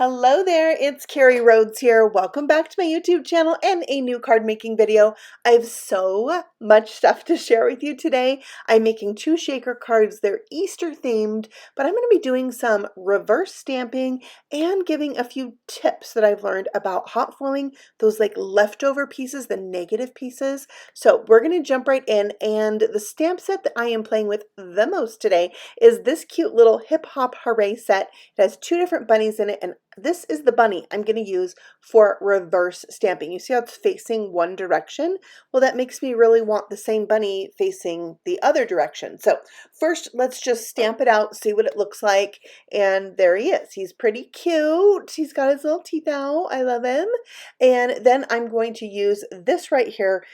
Hello there, it's Carrie Rhodes here. Welcome back to my YouTube channel and a new card making video. I have so much stuff to share with you today. I'm making two shaker cards. They're Easter themed, but I'm going to be doing some reverse stamping and giving a few tips that I've learned about hot foiling those like leftover pieces, the negative pieces. So we're going to jump right in, and the stamp set that I am playing with the most today is this cute little Hop Hooray set. It has two different bunnies in it, and this is the bunny I'm going to use for reverse stamping. You see how it's facing one direction? Well, that makes me really want the same bunny facing the other direction. So first, let's just stamp it out, see what it looks like. And there he is. He's pretty cute. He's got his little teeth out. I love him. And then I'm going to use this right here.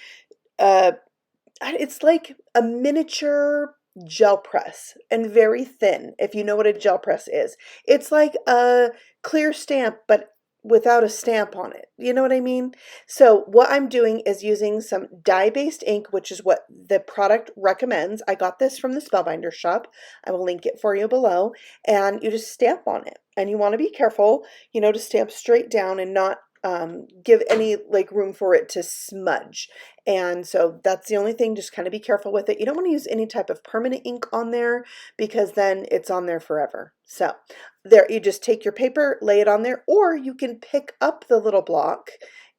It's like a miniature gel press and very thin, if you know what a gel press is. It's like a clear stamp but without a stamp on it. You know what I mean? So what I'm doing is using some dye-based ink, which is what the product recommends. I got this from the Spellbinders shop. I will link it for you below, and you just stamp on it. And you want to be careful, you know, to stamp straight down and not give any like room for it to smudge. And so that's the only thing. Just kind of be careful with it. You don't want to use any type of permanent ink on there, because then it's on there forever. So there, you just take your paper, lay it on there, or you can pick up the little block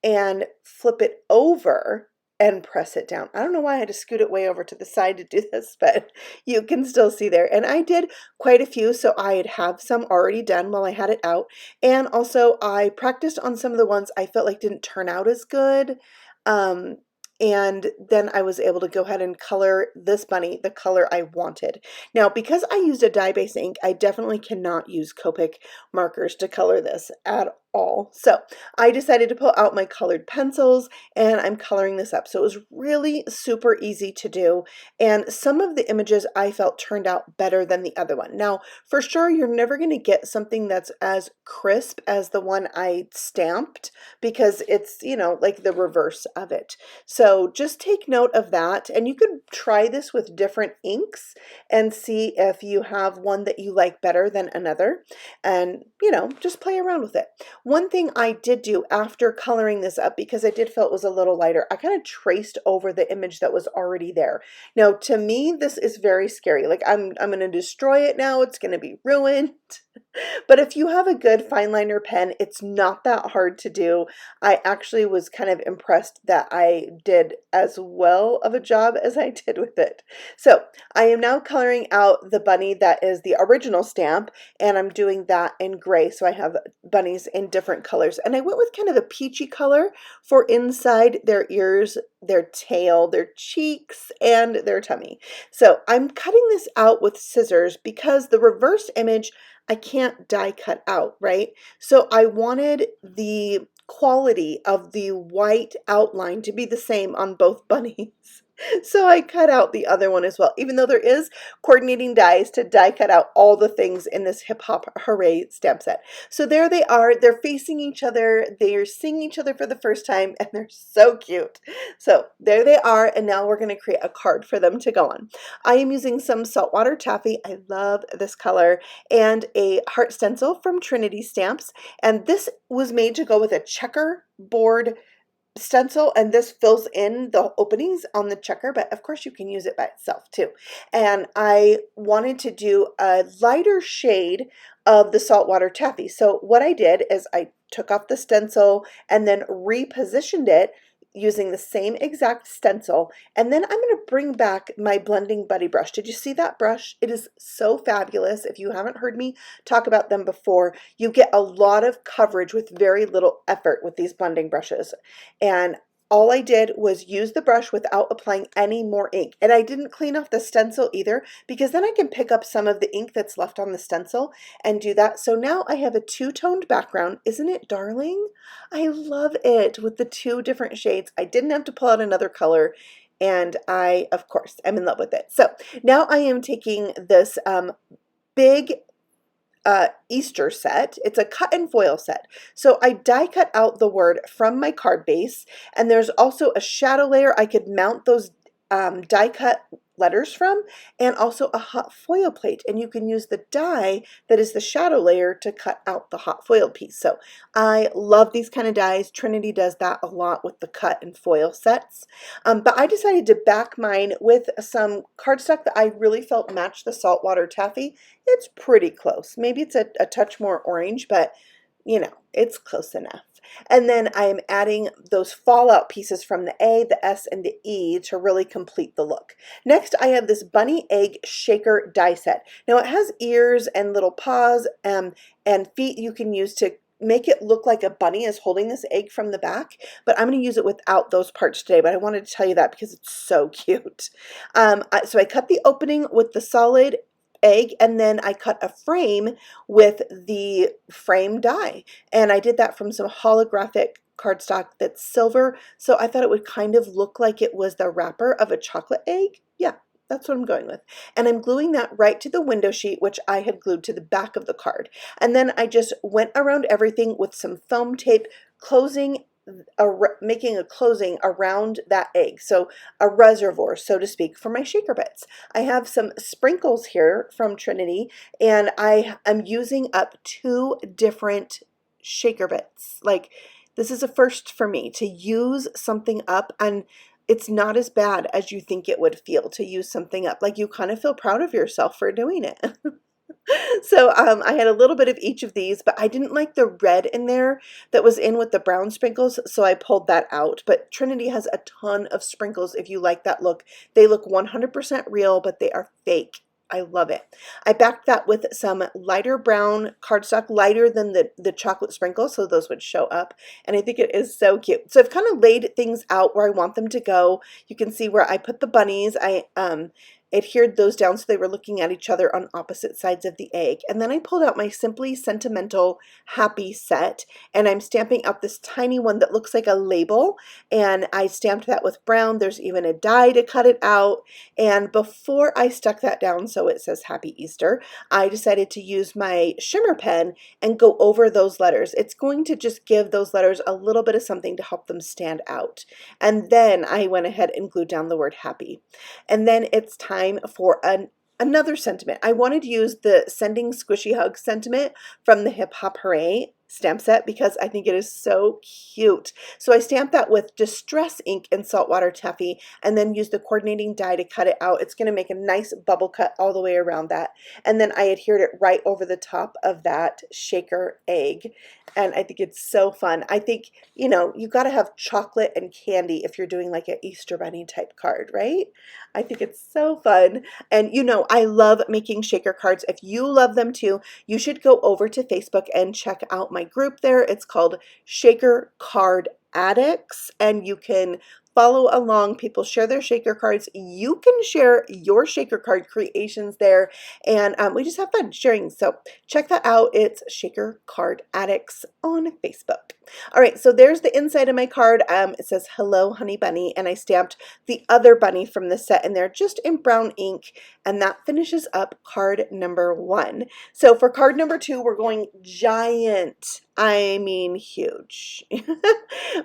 and flip it over and press it down. I don't know why I had to scoot it way over to the side to do this, but you can still see there. And I did quite a few, so I'd have some already done while I had it out. And also I practiced on some of the ones I felt like didn't turn out as good. And then I was able to go ahead and color this bunny the color I wanted. Now, because I used a dye-based ink, I definitely cannot use Copic markers to color this at all. So I decided to pull out my colored pencils, and I'm coloring this up. So it was really super easy to do. And some of the images I felt turned out better than the other one. Now, for sure, you're never going to get something that's as crisp as the one I stamped, because it's, you know, like the reverse of it. So just take note of that. And you could try this with different inks and see if you have one that you like better than another. And, you know, just play around with it. One thing I did do after coloring this up, because I did feel it was a little lighter, I kind of traced over the image that was already there. Now, to me, this is very scary. Like, I'm going to destroy it now. It's going to be ruined. But if you have a good fine liner pen, it's not that hard to do. I actually was kind of impressed that I did as well of a job as I did with it. So I am now coloring out the bunny that is the original stamp, and I'm doing that in gray. So I have bunnies in different colors, and I went with kind of a peachy color for inside their ears, their tail, their cheeks, and their tummy. So I'm cutting this out with scissors because the reverse image I can't die cut out, right? So I wanted the quality of the white outline to be the same on both bunnies. So I cut out the other one as well, even though there is coordinating dies to die cut out all the things in this Hop Hooray stamp set. So there they are. They're facing each other. They're seeing each other for the first time, and they're so cute. So there they are, and now we're going to create a card for them to go on. I am using some saltwater taffy. I love this color, and a heart stencil from Trinity Stamps. And this was made to go with a checkerboard stencil, and this fills in the openings on the checker, but of course you can use it by itself too. And I wanted to do a lighter shade of the saltwater taffy. So what I did is I took off the stencil and then repositioned it using the same exact stencil, and then I'm going to bring back my blending buddy brush. Did you see that brush? It is so fabulous. If you haven't heard me talk about them before, you get a lot of coverage with very little effort with these blending brushes. And all I did was use the brush without applying any more ink. And I didn't clean off the stencil either, because then I can pick up some of the ink that's left on the stencil and do that. So now I have a two-toned background. Isn't it darling? I love it with the two different shades. I didn't have to pull out another color, and I, of course, am in love with it. So now I am taking this big Easter set. It's a cut and foil set. So I die cut out the word from my card base, and there's also a shadow layer. I could mount those die cut letters from, and also a hot foil plate, and you can use the die that is the shadow layer to cut out the hot foil piece. So I love these kind of dies. Trinity does that a lot with the cut and foil sets, but I decided to back mine with some cardstock that I really felt matched the saltwater taffy. It's pretty close. Maybe it's a touch more orange, but you know, it's close enough. And then I am adding those fallout pieces from the A, the S, and the E to really complete the look. Next, I have this bunny egg shaker die set. Now it has ears and little paws and feet you can use to make it look like a bunny is holding this egg from the back, but I'm going to use it without those parts today, but I wanted to tell you that because it's so cute. So I cut the opening with the solid egg, and then I cut a frame with the frame die, and I did that from some holographic cardstock that's silver, so I thought it would kind of look like it was the wrapper of a chocolate egg. Yeah, that's what I'm going with. And I'm gluing that right to the window sheet, which I had glued to the back of the card. And then I just went around everything with some foam tape, making a closing around that egg, so a reservoir, so to speak, for my shaker bits. I have some sprinkles here from Trinity, and I am using up 2 different shaker bits. Like, this is a first for me to use something up, and it's not as bad as you think it would feel to use something up. Like, you kind of feel proud of yourself for doing it. So I had a little bit of each of these, but I didn't like the red in there that was in with the brown sprinkles, so I pulled that out. But Trinity has a ton of sprinkles if you like that look. They look 100% real, but they are fake. I love it. I backed that with some lighter brown cardstock, lighter than the chocolate sprinkles, so those would show up. And I think it is so cute. So I've kind of laid things out where I want them to go. You can see where I put the bunnies. I adhered those down so they were looking at each other on opposite sides of the egg. And then I pulled out my Simply Sentimental Happy set, and I'm stamping out this tiny one that looks like a label, and I stamped that with brown. There's even a die to cut it out, and before I stuck that down so it says Happy Easter, I decided to use my shimmer pen and go over those letters. It's going to just give those letters a little bit of something to help them stand out. And then I went ahead and glued down the word happy. And then it's time for another sentiment. I wanted to use the Sending Squishy Hugs sentiment from the Hop Hooray stamp set because I think it is so cute. So I stamped that with Distress ink and saltwater taffy, and then used the coordinating die to cut it out. It's going to make a nice bubble cut all the way around that. And then I adhered it right over the top of that shaker egg. And I think it's so fun. I think, you know, you got to have chocolate and candy if you're doing like an Easter Bunny type card, right? I think it's so fun. And you know, I love making shaker cards. If you love them too, you should go over to Facebook and check out my group there. It's called Shaker Card Addicts, and you can follow along. People share their shaker cards. You can share your shaker card creations there, and we just have fun sharing. So check that out. It's Shaker Card Addicts on Facebook. All right, so there's the inside of my card. It says Hello Honey Bunny, and I stamped the other bunny from the set in there just in brown ink, and that finishes up card number 1. So for card number 2, we're going giant. I mean huge.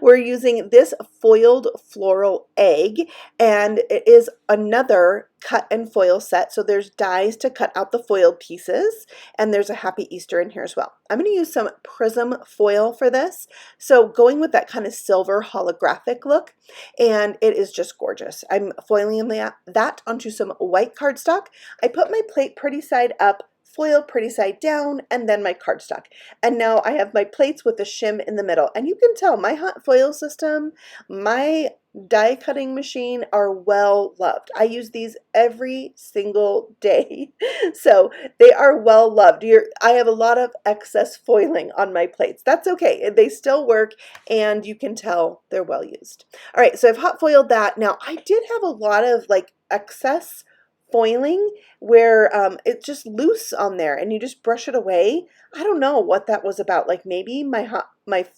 We're using this foiled floral egg, and it is another cut and foil set. So there's dies to cut out the foiled pieces, and there's a Happy Easter in here as well. I'm going to use some prism foil for this. So going with that kind of silver holographic look, and it is just gorgeous. I'm foiling that onto some white cardstock. I put my plate pretty side up, foil pretty side down, and then my cardstock. And now I have my plates with the shim in the middle. And you can tell my hot foil system, my die cutting machine are well loved. I use these every single day. So they are well loved. I have a lot of excess foiling on my plates. That's okay. They still work, and you can tell they're well used. All right, so I've hot foiled that. Now I did have a lot of like excess foiling where it's just loose on there and you just brush it away. I don't know what that was about. Like maybe my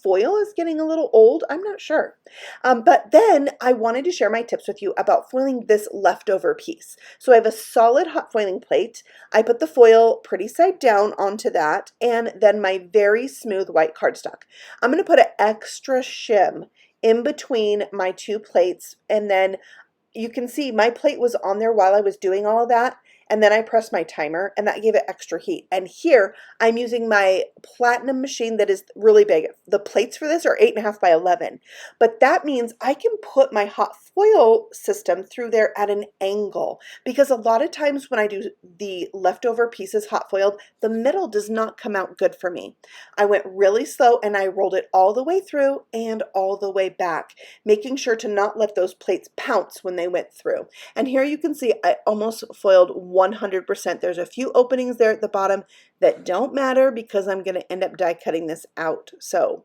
foil is getting a little old. I'm not sure. But then I wanted to share my tips with you about foiling this leftover piece. So I have a solid hot foiling plate. I put the foil pretty side down onto that, and then my very smooth white cardstock. I'm going to put an extra shim in between my 2 plates, and then you can see my plate was on there while I was doing all of that, and then I pressed my timer, and that gave it extra heat. And here, I'm using my platinum machine that is really big. The plates for this are 8.5 by 11, but that means I can put my hot foil system through there at an angle, because a lot of times when I do the leftover pieces hot foiled, the middle does not come out good for me. I went really slow, and I rolled it all the way through and all the way back, making sure to not let those plates pounce when they went through. And here you can see I almost foiled 100%. There's a few openings there at the bottom that don't matter because I'm going to end up die cutting this out. So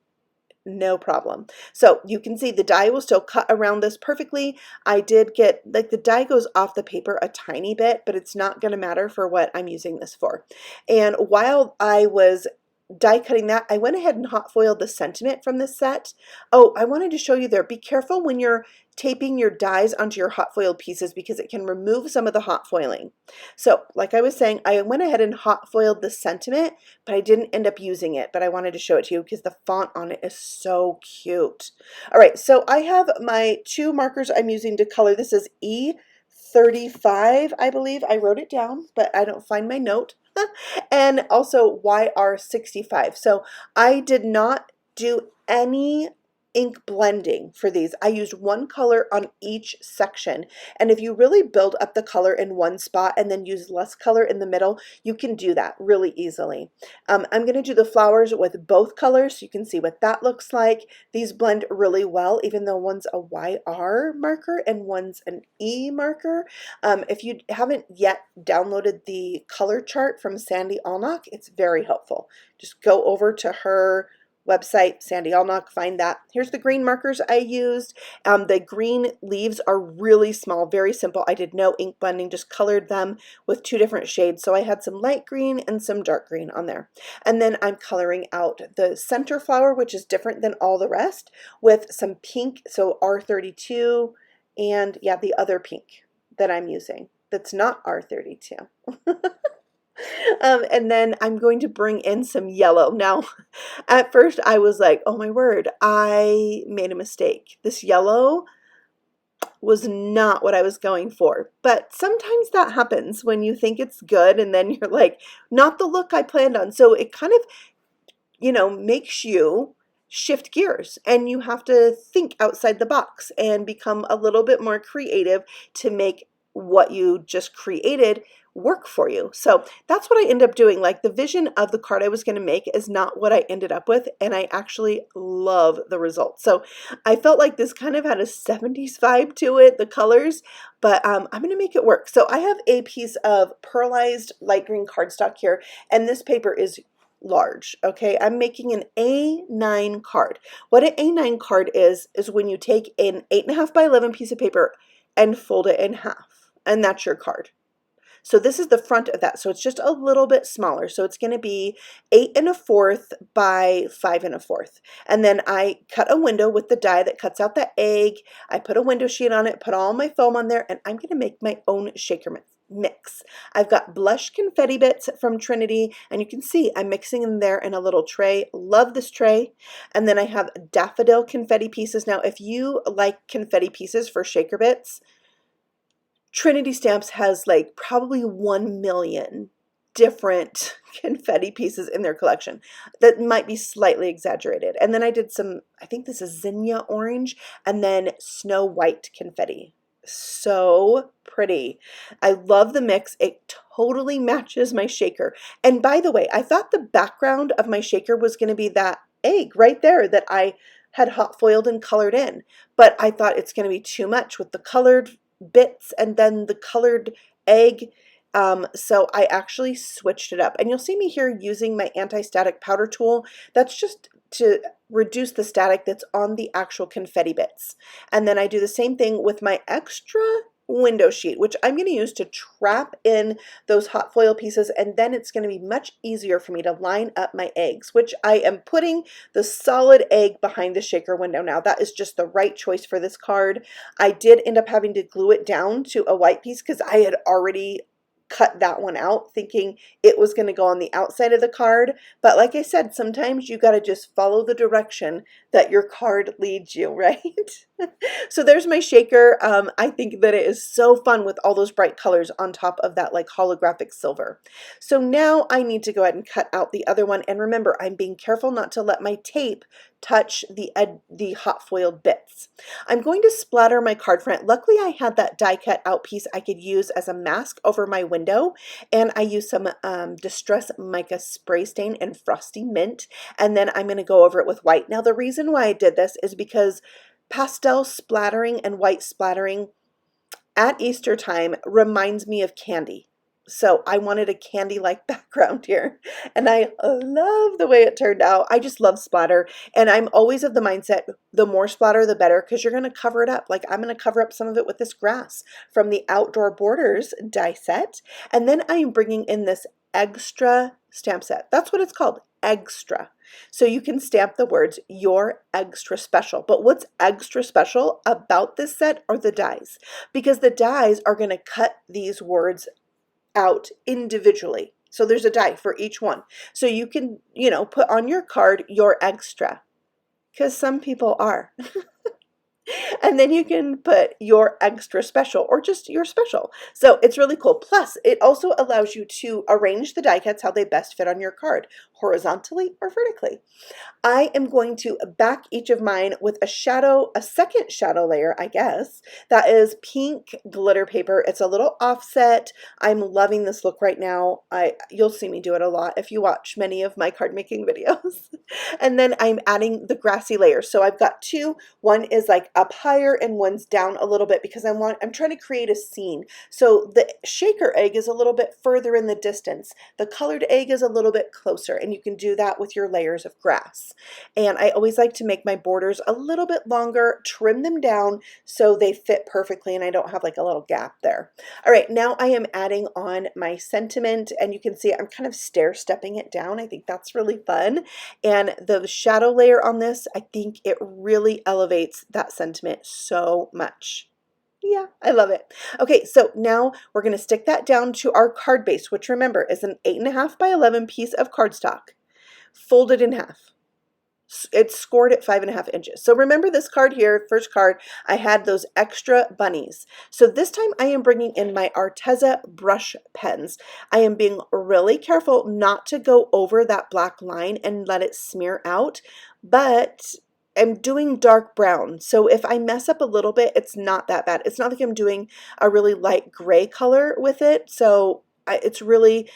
no problem. So you can see the die will still cut around this perfectly. I did get, like, the die goes off the paper a tiny bit, but it's not going to matter for what I'm using this for. And while I was die cutting that, I went ahead and hot foiled the sentiment from this set. Oh, I wanted to show you there. Be careful when you're taping your dies onto your hot foiled pieces because it can remove some of the hot foiling. So like I was saying, I went ahead and hot foiled the sentiment, but I didn't end up using it, but I wanted to show it to you because the font on it is so cute. All right, so I have my two markers I'm using to color. This is E35, I believe. I wrote it down, but I don't find my note. And also YR65. So I did not do any ink blending for these. I used one color on each section. And if you really build up the color in one spot and then use less color in the middle, you can do that really easily. I'm going to do the flowers with both colors so you can see what that looks like. These blend really well, even though one's a YR marker and one's an E marker. If you haven't yet downloaded the color chart from Sandy Allnock, it's very helpful. Just go over to her website, Sandy Allnock, find that. Here's the green markers I used. The green leaves are really small, very simple. I did no ink blending, just colored them with two different shades. So I had some light green and some dark green on there. And then I'm coloring out the center flower, which is different than all the rest, with some pink, so R32, and yeah, the other pink that I'm using that's not R32. And then I'm going to bring in some yellow. Now, at first I was like, oh my word, I made a mistake. This yellow was not what I was going for. But sometimes that happens when you think it's good and then you're like, not the look I planned on. So it kind of, you know, makes you shift gears and you have to think outside the box and become a little bit more creative to make what you just created work for you. So that's what I end up doing. Like, the vision of the card I was going to make is not what I ended up with, and I actually love the results. So I felt like this kind of had a 70s vibe to it, the colors, but I'm going to make it work. So I have a piece of pearlized light green cardstock here, and this paper is large. Okay, I'm making an A9 card. What an A9 card is when you take an 8.5 by 11 piece of paper and fold it in half, and that's your card. So this is the front of that. So it's just a little bit smaller. So it's going to be 8 1/4 by 5 1/4. And then I cut a window with the die that cuts out the egg. I put a window sheet on it, put all my foam on there, and I'm going to make my own shaker mix. I've got blush confetti bits from Trinity, and you can see I'm mixing them there in a little tray. Love this tray. And then I have daffodil confetti pieces. Now, if you like confetti pieces for shaker bits, Trinity Stamps has like probably 1 million different confetti pieces in their collection. That might be slightly exaggerated. And then I did some, I think this is zinnia orange, and then snow white confetti. So pretty. I love the mix. It totally matches my shaker. And by the way, I thought the background of my shaker was going to be that egg right there that I had hot foiled and colored in. But I thought it's going to be too much with the colored bits and then the colored egg. So I actually switched it up, and you'll see me here using my anti-static powder tool. That's just to reduce the static that's on the actual confetti bits. And then I do the same thing with my extra window sheet, which I'm going to use to trap in those hot foil pieces, and then it's going to be much easier for me to line up my eggs, which I am putting the solid egg behind the shaker window now. That is just the right choice for this card. I did end up having to glue it down to a white piece because I had already cut that one out thinking it was going to go on the outside of the card. But like I said, sometimes you got to just follow the direction that your card leads you, right? So there's my shaker. I think that it is so fun with all those bright colors on top of that like holographic silver. So now I need to go ahead and cut out the other one. And remember, I'm being careful not to let my tape touch the hot foiled bits. I'm going to splatter my card front. Luckily, I had that die cut out piece I could use as a mask over my window, and I used some Distress Mica Spray Stain and Frosty Mint, and then I'm going to go over it with white. Now, the reason why I did this is because pastel splattering and white splattering at Easter time reminds me of candy. So I wanted a candy-like background here, and I love the way it turned out. I just love splatter, and I'm always of the mindset, the more splatter, the better, because you're going to cover it up. Like I'm going to cover up some of it with this grass from the Outdoor Borders die set, and then I am bringing in this EGGstra stamp set. That's what it's called, EGGstra. So you can stamp the words, "You're extra special." But what's extra special about this set are the dies, because the dies are going to cut these words out individually. So there's a die for each one. So you can, put on your card, "You're extra," because some people are. And then you can put "You're extra special" or just "You're special." So it's really cool. Plus, it also allows you to arrange the die cuts how they best fit on your card, horizontally or vertically. I am going to back each of mine with a second shadow layer, I guess, that is pink glitter paper. It's a little offset. I'm loving this look right now. You'll see me do it a lot if you watch many of my card making videos. And then I'm adding the grassy layer. So I've got two. One is like up higher and one's down a little bit because I'm trying to create a scene. So the shaker egg is a little bit further in the distance. The colored egg is a little bit closer, and you can do that with your layers of grass. And I always like to make my borders a little bit longer, trim them down so they fit perfectly and I don't have like a little gap there. All right, now I am adding on my sentiment, and you can see I'm kind of stair-stepping it down. I think that's really fun. And the shadow layer on this, I think it really elevates that sentiment so much. Yeah, I love it. Okay, so now we're going to stick that down to our card base, which remember is an 8.5 by 11 piece of cardstock, folded in half. It's scored at 5.5 inches. So remember this card here, first card, I had those extra bunnies. So this time I am bringing in my Arteza brush pens. I am being really careful not to go over that black line and let it smear out, but I'm doing dark brown. So if I mess up a little bit, it's not that bad. It's not like I'm doing a really light gray color with it. So it's really,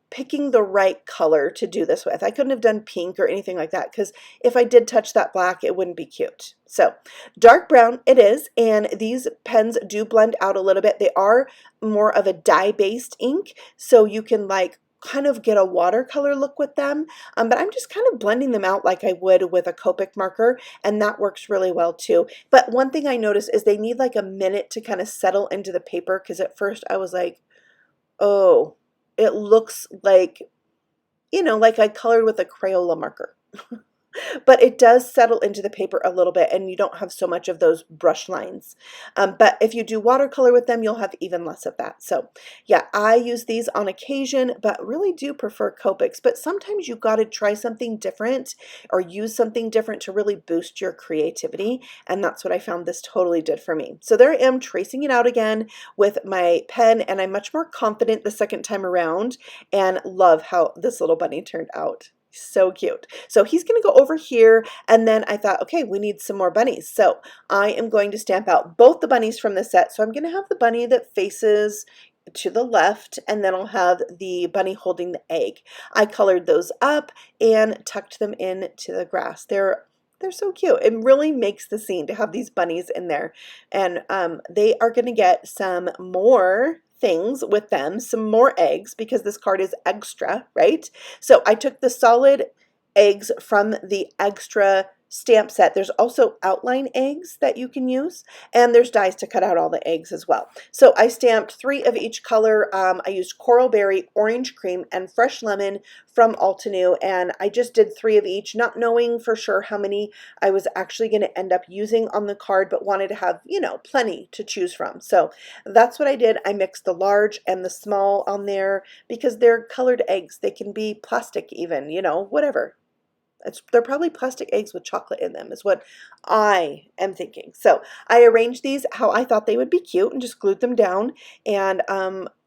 picking the right color to do this with. I couldn't have done pink or anything like that because if I did touch that black, it wouldn't be cute. So dark brown it is, and these pens do blend out a little bit. They are more of a dye-based ink, so you can like kind of get a watercolor look with them, but I'm just kind of blending them out like I would with a Copic marker, and that works really well too. But one thing I noticed is they need like a minute to kind of settle into the paper, because at first I was like, oh, it looks like, like I colored with a Crayola marker. But it does settle into the paper a little bit, and you don't have so much of those brush lines. But if you do watercolor with them, you'll have even less of that. So yeah, I use these on occasion, but really do prefer Copics. But sometimes you've got to try something different or use something different to really boost your creativity. And that's what I found this totally did for me. So there I am tracing it out again with my pen, and I'm much more confident the second time around, and love how this little bunny turned out. So cute. So he's going to go over here, and then I thought, okay, we need some more bunnies. So I am going to stamp out both the bunnies from the set. So I'm going to have the bunny that faces to the left, and then I'll have the bunny holding the egg. I colored those up and tucked them into the grass. They're so cute. It really makes the scene to have these bunnies in there. And they are going to get some more things with them, some more eggs, because this card is extra, right? So I took the solid eggs from the EGGstra stamp set. There's also outline eggs that you can use, and there's dies to cut out all the eggs as well. So I stamped 3 of each color. I used Coral Berry, Orange Cream, and Fresh Lemon from Altenew, and I just did 3 of each, not knowing for sure how many I was actually going to end up using on the card, but wanted to have, you know, plenty to choose from. So that's what I did. I mixed the large and the small on there because they're colored eggs. They can be plastic even, you know, whatever. They're probably plastic eggs with chocolate in them is what I am thinking. So I arranged these how I thought they would be cute and just glued them down. And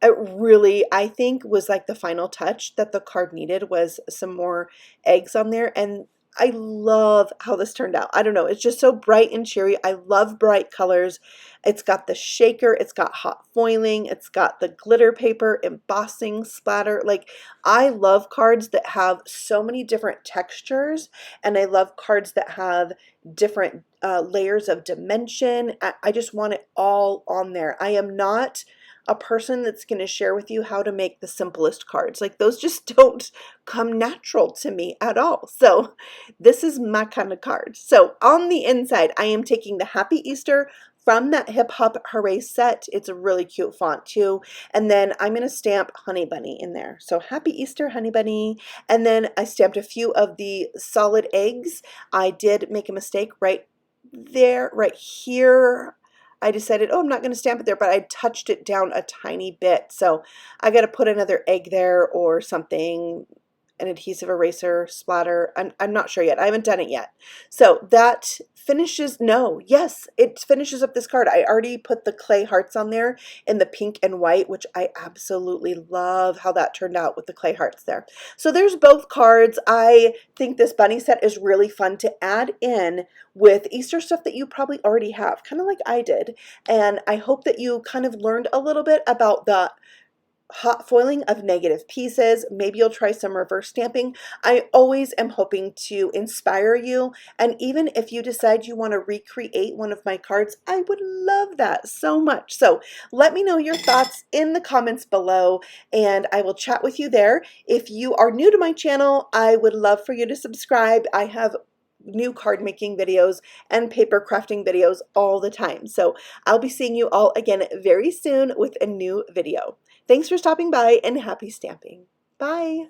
it really, I think, was like the final touch that the card needed was some more eggs on there. And I love how this turned out. I don't know. It's just so bright and cheery. I love bright colors. It's got the shaker. It's got hot foiling. It's got the glitter paper, embossing, splatter. Like, I love cards that have so many different textures, and I love cards that have different layers of dimension. I just want it all on there. I am not a person that's going to share with you how to make the simplest cards. Like, those just don't come natural to me at all. So this is my kind of card. So on the inside, I am taking the Happy Easter from that Hip Hop Hooray set. It's a really cute font too. And then I'm going to stamp Honey Bunny in there. So Happy Easter, Honey Bunny. And then I stamped a few of the solid eggs. I did make a mistake right there, right here. I decided, oh, I'm not going to stamp it there, but I touched it down a tiny bit. So I got to put another egg there or something, an adhesive eraser, splatter. I'm not sure yet. I haven't done it yet. So that finishes, no, yes, it finishes up this card. I already put the clay hearts on there in the pink and white, which I absolutely love how that turned out with the clay hearts there. So there's both cards. I think this bunny set is really fun to add in with Easter stuff that you probably already have, kind of like I did. And I hope that you kind of learned a little bit about the hot foiling of negative pieces. Maybe you'll try some reverse stamping. I always am hoping to inspire you, and even if you decide you want to recreate one of my cards, I would love that so much. So let me know your thoughts in the comments below, and I will chat with you there. If you are new to my channel, I would love for you to subscribe. I have new card making videos and paper crafting videos all the time. So I'll be seeing you all again very soon with a new video. Thanks for stopping by and happy stamping. Bye.